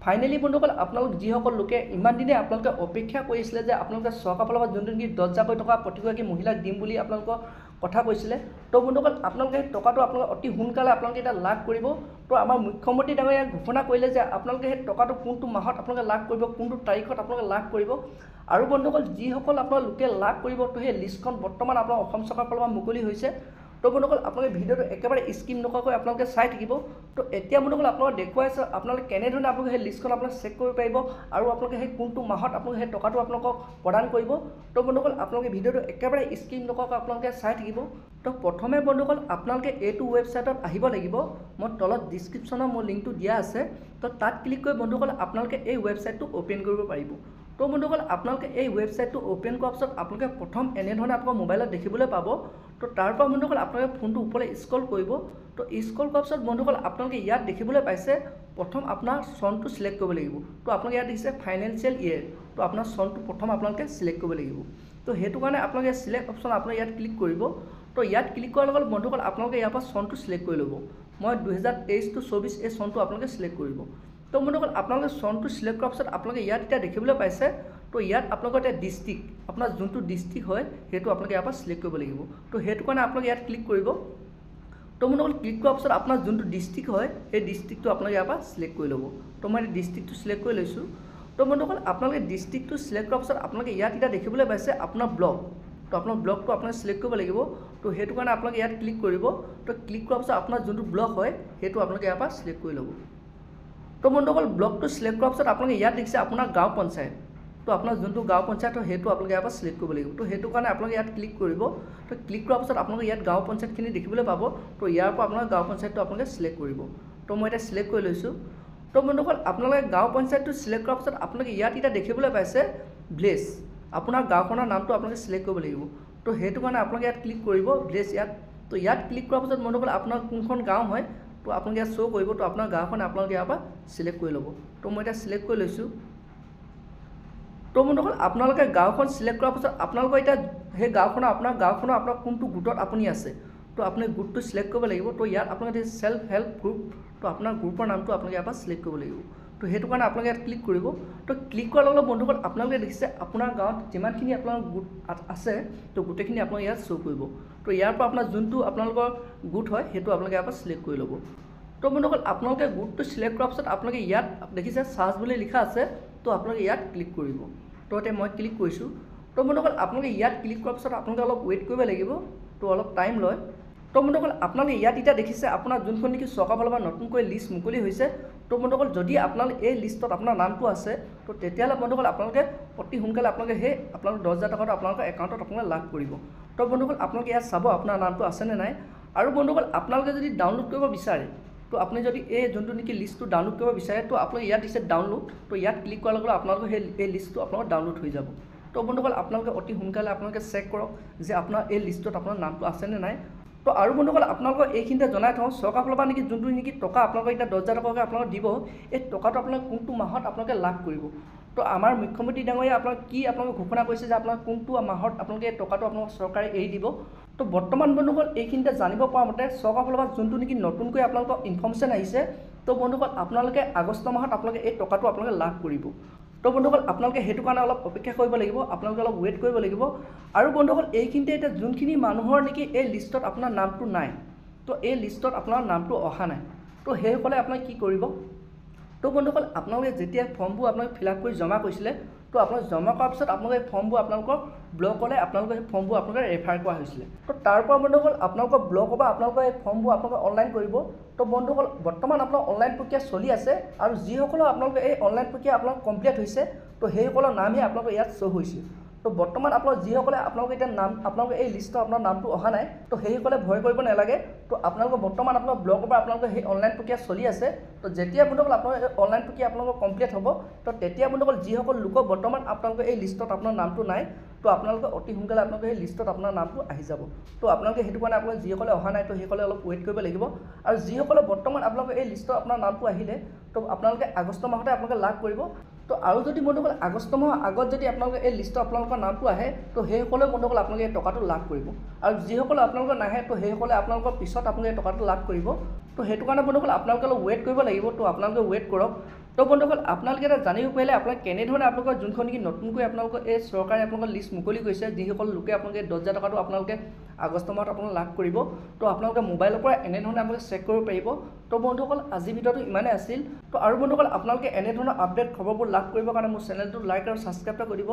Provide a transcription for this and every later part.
Finally বন্ধুসকল আপোনালোক যিসকল লোকে ইমান দিনে আপোনালোকে অপেক্ষা কৰিছিলে যে আপোনালোকে চৰকাৰৰ ফালৰ পৰা যোনটো নেকি 10,000 টকা প্ৰতিগৰাকী মহিলাক দিম বুলি আপোনালোকৰ কথা কৈছিলে তো বন্ধুসকল আপোনালোকে টকাটো আপোনালোকে অতি সোনকালে আপোনালোকে এটা লাভ কৰিব। তো আমাৰ মুখ্যমন্ত্ৰী ডাঙৰীয়া ঘোষণা কৰিলে যে আপোনালোকে সেই টকাটো কোনটো মাহত আপোনালোকে লাভ কৰিব, কোনটো তাৰিখত আপোনালোকে লাভ কৰিব। আৰু বন্ধুসকল যিসকল আপোনালোকে লাভ কৰিব তো সেই লিষ্টখন বৰ্তমান আপোনাৰ অসম চৰকাৰৰ ফালৰ পৰা মুকলি হৈছে। তো বন্ধুসকল আপোনালোকে ভিডিঅ'টো একেবাৰে স্কিপ নকৰাকৈ আপোনালোকে চাই থাকিব। তো এতিয়া বন্ধুসকল আপোনালোকে দেখুৱাইছে আপোনালোকে কেনেধৰণে আপোনালোকে সেই লিষ্টখন আপোনালোকে চেক কৰিব পাৰিব আৰু আপোনালোকে সেই কোনটো মাহত আপোনালোকে সেই টকাটো আপোনালোকক প্ৰদান কৰিব। তো বন্ধুসকল আপোনালোকে ভিডিঅ'টো একেবাৰে স্কিপ নকৰাকৈ আপোনালোকে চাই থাকিব। তো প্ৰথমে বন্ধুসকল আপোনালোকে এইটো ৱেবছাইটত আহিব লাগিব। মই তলত ডিছক্ৰিপশ্যনত মোৰ লিংকটো দিয়া আছে। তো তাত ক্লিক কৰি বন্ধুসকল আপোনালোকে এই ৱেবছাইটটো অ'পেন কৰিব পাৰিব। তো বন্ধুসকল আপোনালোকে এই ৱেবছাইটটো অ'পেন কৰাৰ পিছত আপোনালোকে প্ৰথম এনেধৰণে আপোনালোকৰ মোবাইলত দেখিবলৈ পাব। তো তাৰপৰা বন্ধুসকল আপোনালোকে ফোনটো ওপৰলৈ স্ক্ৰল কৰিব। তো স্ক্ৰল কৰাৰ পিছত বন্ধুসকল আপোনালোকে ইয়াত দেখিবলৈ পাইছে প্ৰথম আপোনাৰ চনটো চিলেক্ট কৰিব লাগিব। তো আপোনালোকে ইয়াত দেখিছে ফাইনেন্সিয়েল ইয়েৰ। তো আপোনাৰ চনটো প্ৰথম আপোনালোকে চিলেক্ট কৰিব লাগিব। তো সেইটো কাৰণে আপোনালোকে চিলেক্ট অপশ্যন আপোনালোকে ইয়াত ক্লিক কৰিব। তো ইয়াত ক্লিক কৰাৰ লগত বন্ধুসকল আপোনালোকে ইয়াৰ পৰা চনটো চিলেক্ট কৰি ল'ব। মই 2023 to 24 এই চনটো আপোনালোকে চিলেক্ট কৰিব। তো বন্ধুসকল আপোনালোকে চনটো চিলেক্ট কৰাৰ পিছত আপোনালোকে ইয়াত এতিয়া দেখিবলৈ পাইছে। তো ইয়াত আপোনালোকৰ এতিয়া ডিষ্ট্ৰিক্ট আপোনাৰ যোনটো ডিষ্ট্ৰিক্ট হয় সেইটো আপোনালোকে ইয়াৰ পৰা চিলেক্ট কৰিব লাগিব। তো সেইটো কাৰণে আপোনালোকে ইয়াত ক্লিক কৰিব। তো বন্ধুসকল ক্লিক কৰাৰ পিছত আপোনাৰ যোনটো ডিষ্ট্ৰিক্ট হয় সেই ডিষ্ট্ৰিক্টটো আপোনালোকে ইয়াৰ পৰা চিলেক্ট কৰি ল'ব। তো মই ডিষ্ট্ৰিক্টটো চিলেক্ট কৰি লৈছোঁ। তো বন্ধুসকল আপোনালোকে ডিষ্ট্ৰিক্টটো চিলেক্ট কৰাৰ পিছত আপোনালোকে ইয়াত এতিয়া দেখিবলৈ পাইছে আপোনাৰ ব্লক। তো আপোনাৰ ব্লকটো আপোনালোকে চিলেক্ট কৰিব লাগিব। তো সেইটো কাৰণে আপোনালোকে ইয়াত ক্লিক কৰিব। তো ক্লিক কৰাৰ পিছত আপোনাৰ যোনটো ব্লক হয় সেইটো আপোনালোকে ইয়াৰ পৰা চিলেক্ট কৰি ল'ব। তো বন্ধুসকল ব্লকটো চিলেক্ট কৰাৰ পিছত আপোনালোকে ইয়াত দেখিছে আপোনাৰ গাঁও পঞ্চায়ত। তো আপোনাৰ যোনটো গাঁও পঞ্চায়ত হয় সেইটো আপোনালোকে ইয়াৰ পৰা চিলেক্ট কৰিব লাগিব। তো সেইটো কাৰণে আপোনালোকে ইয়াত ক্লিক কৰিব। তো ক্লিক কৰাৰ পিছত আপোনালোকে ইয়াত গাঁও পঞ্চায়তখিনি দেখিবলৈ পাব। তো ইয়াৰ পৰা আপোনাৰ গাঁও পঞ্চায়তটো আপোনালোকে চিলেক্ট কৰিব। তো মই এতিয়া চিলেক্ট কৰি লৈছোঁ। তো বন্ধুসকল আপোনালোকে গাঁও পঞ্চায়তটো চিলেক্ট কৰাৰ পিছত আপোনালোকে ইয়াত এতিয়া দেখিবলৈ পাইছে ভিলেজ। আপোনাৰ গাঁওখনৰ নামটো আপোনালোকে চিলেক্ট কৰিব লাগিব। তো সেইটো কাৰণে আপোনালোকে ইয়াত ক্লিক কৰিব ভিলেজ ইয়াত। তো ইয়াত ক্লিক কৰাৰ পিছত বন্ধুসকল আপোনাৰ কোনখন গাঁও হয় তো আপোনালোকে ইয়াত শ্ব' কৰিব। তো আপোনাৰ গাঁওখন আপোনালোকে ইয়াৰ পৰা চিলেক্ট কৰি ল'ব। তো মই এতিয়া চিলেক্ট কৰি লৈছোঁ। তো বন্ধুসকল আপোনালোকে গাঁওখন চিলেক্ট কৰাৰ পিছত আপোনালোকৰ এতিয়া সেই গাঁওখনৰ আপোনাৰ কোনটো গোটত আপুনি আছে তো আপুনি গোটটো চিলেক্ট কৰিব লাগিব। তো ইয়াত আপোনালোকে চেল্ফ হেল্প গ্ৰুপ তো আপোনাৰ গ্ৰুপৰ নামটো আপোনালোকে ইয়াৰ পৰা চিলেক্ট কৰিব লাগিব। তো সেইটো কাৰণে আপোনালোকে ইয়াত ক্লিক কৰিব। তো ক্লিক কৰাৰ লগে লগে বন্ধুসকল আপোনালোকে দেখিছে আপোনাৰ গাঁৱত যিমানখিনি আপোনাৰ গোট আছে তো গোটেইখিনি আপোনালোকে ইয়াত শ্ব' কৰিব। তো ইয়াৰ পৰা আপোনাৰ যোনটো আপোনালোকৰ গোট হয় সেইটো আপোনালোকে ইয়াৰ পৰা চিলেক্ট কৰি ল'ব। তো বন্ধুসকল আপোনালোকে গোটটো চিলেক্ট কৰাৰ পিছত আপোনালোকে ইয়াত দেখিছে চাৰ্জ বুলি লিখা আছে। তো আপোনালোকে ইয়াত ক্লিক কৰিব। তো এতিয়া মই ক্লিক কৰিছোঁ। তো বন্ধুসকল আপোনালোকে ইয়াত ক্লিক কৰাৰ পিছত আপোনালোকে অলপ ৱেইট কৰিব লাগিব। তো অলপ টাইম লয়। তো বন্ধুসকল আপোনালোকে ইয়াত এতিয়া দেখিছে আপোনাৰ যোনখন নেকি চৰকাৰৰ ফালৰ পৰা নতুনকৈ লিষ্ট মুকলি হৈছে। তো বন্ধুসকল যদি আপোনালোকে এই লিষ্টত আপোনাৰ নামটো আছে তো তেতিয়াহ'লে বন্ধুসকল আপোনালোকে অতি সোনকালে আপোনালোকে সেই আপোনালোকে 10,000 টকাটো আপোনালোকৰ একাউণ্টত আপোনালোকে লাভ কৰিব। তো বন্ধুসকল আপোনালোকে ইয়াত চাব আপোনাৰ নামটো আছেনে নাই। আৰু বন্ধুসকল আপোনালোকে যদি ডাউনলোড কৰিব বিচাৰে তো আপুনি যদি এই যোনটো নেকি লিষ্টটো ডাউনলোড কৰিব বিচাৰে তো আপোনালোকে ইয়াত দিছে ডাউনলোড। তো ইয়াত ক্লিক কৰাৰ লগে লগে আপোনালোকৰ এই লিষ্টটো আপোনালোকৰ ডাউনলোড হৈ যাব। তো বন্ধুসকল আপোনালোকে অতি সোনকালে আপোনালোকে চেক কৰক যে আপোনাৰ এই লিষ্টত আপোনাৰ নামটো আছেনে নাই। তো আৰু বন্ধুসকল আপোনালোকক এইখিনিতে জনাই থওঁ চৰকাৰৰ ফালৰ পৰা নেকি যোনটো নেকি টকা আপোনালোকক এতিয়া 10,000 টকাকৈ আপোনালোকক দিব এই টকাটো আপোনালোকে কোনটো মাহত আপোনালোকে লাভ কৰিব। তো আমাৰ মুখ্যমন্ত্ৰী ডাঙৰীয়া আপোনালোকে ঘোষণা কৰিছে যে আপোনাক কোনটো মাহত আপোনালোকে এই টকাটো আপোনালোক চৰকাৰে এৰি দিব। তো বৰ্তমান বন্ধুসকল এইখিনিতে জানিব পৰা মতে চৰকাৰৰ ফালৰ পৰা যোনটো নেকি নতুনকৈ আপোনালোকৰ ইনফৰ্মেশ্যন আহিছে তো বন্ধুসকল আপোনালোকে আগষ্ট মাহত আপোনালোকে এই টকাটো আপোনালোকে লাভ কৰিব। তো বন্ধুসকল আপোনালোকে সেইটো কাৰণে অলপ অপেক্ষা কৰিব লাগিব। আপোনালোকে অলপ ৱেইট কৰিব লাগিব। আৰু বন্ধুসকল এইখিনিতে এতিয়া যোনখিনি মানুহৰ নেকি এই লিষ্টত আপোনাৰ নামটো নাই তো এই লিষ্টত আপোনাৰ নামটো অহা নাই তো সেইসকলে আপোনাক কি কৰিব। তো বন্ধুসকল আপোনালোকে যেতিয়া ফৰ্মবোৰ আপোনালোকে ফিল আপ কৰি জমা কৰিছিলে তো আপোনালোকে জমা কৰাৰ পিছত আপোনালোকে ফৰ্মবোৰ আপোনালোকৰ ব্লকলৈ আপোনালোকে সেই ফৰ্মবোৰ আপোনালোকে ৰেফাৰ কৰা হৈছিলে। তো তাৰপৰা বন্ধুসকল আপোনালোকৰ ব্লকৰ পৰা আপোনালোকে এই ফৰ্মবোৰ আপোনালোকে অনলাইন কৰিব। তো বন্ধুসকল বৰ্তমান আপোনাৰ অনলাইন প্ৰক্ৰিয়া চলি আছে আৰু যিসকলৰ আপোনালোকে এই অনলাইন প্ৰক্ৰিয়া আপোনালোক কমপ্লিট হৈছে তো সেইসকলৰ নামহে আপোনালোকৰ ইয়াত শ্ব' হৈছে। তো বৰ্তমান আপোনালোক যিসকলে আপোনালোকে এতিয়া আপোনালোকে এই লিষ্টত আপোনাৰ নামটো অহা নাই তো সেইসকলে ভয় কৰিব নালাগে। তো আপোনালোকৰ বৰ্তমান আপোনাৰ ব্লকৰ পৰা আপোনালোকে সেই অনলাইন প্ৰক্ৰিয়া চলি আছে। তো যেতিয়া বন্ধুসকল আপোনালোকৰ এই অনলাইন প্ৰক্ৰিয়া আপোনালোকৰ কমপ্লিট হ'ব তো তেতিয়া বন্ধুসকল যিসকল লোকৰ বৰ্তমান আপোনালোকে এই লিষ্টত আপোনাৰ নামটো নাই তো আপোনালোকে অতি সোনকালে আপোনালোকে সেই লিষ্টত আপোনাৰ নামটো আহি যাব। তো আপোনালোকে সেইটো কাৰণে আপোনালোকে যিসকলে অহা নাই তো সেইসকলে অলপ ৱেইট কৰিব লাগিব। আৰু যিসকলে বৰ্তমান আপোনালোকে এই লিষ্টত আপোনাৰ নামটো আহিলে তো আপোনালোকে আগষ্ট মাহতে আপোনালোকে লাভ কৰিব। তো আৰু যদি বন্ধুসকল আগষ্ট মাহৰ আগত যদি আপোনালোকে এই লিষ্টত আপোনালোকৰ নামটো আহে তো সেইসকলে বন্ধুসকল আপোনালোকে এই টকাটো লাভ কৰিব। আৰু যিসকলে আপোনালোকৰ নাহে তো সেইসকলে আপোনালোকৰ পিছত আপোনালোকে এই টকাটো লাভ কৰিব। তো সেইটো কাৰণে বন্ধুসকল আপোনালোকে অলপ ৱেইট কৰিব লাগিব। তো আপোনালোকে ৱেইট কৰক। তো বন্ধুসকল আপোনালোকে এটা জানিব পাৰিলে আপোনালোকে কেনেধৰণে আপোনালোকৰ যোনখন নেকি নতুনকৈ আপোনালোকৰ এই চৰকাৰে আপোনালোকৰ লিষ্ট মুকলি কৰিছে যিসকল লোকে আপোনালোকে 10,000 টকাটো আপোনালোকে আগষ্ট মাহত আপোনালোকে লাভ কৰিব তো আপোনালোকে মোবাইলৰ পৰা এনেধৰণে আপোনালোকে চেক কৰিব পাৰিব তো বন্ধুসকল আজি ভিডিঅ'টো ইমানেই আছিল তো আৰু বন্ধুসকল আপোনালোকে এনেধৰণৰ আপডেট খবৰবোৰ লাভ কৰিবৰ কাৰণে মোৰ চেনেলটো লাইক আৰু ছাবস্ক্ৰাইব কৰি দিব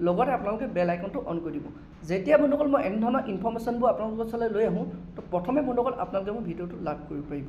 লগতে আপোনালোকে বেল আইকনটো অন কৰি দিব যেতিয়া বন্ধুসকল মই এনেধৰণৰ ইনফৰমেশ্যনবোৰ আপোনালোকৰ ওচৰলৈ লৈ আহোঁ তো প্ৰথমে বন্ধুসকল আপোনালোকে মোৰ ভিডিঅ'টো লাভ কৰিব পাৰিব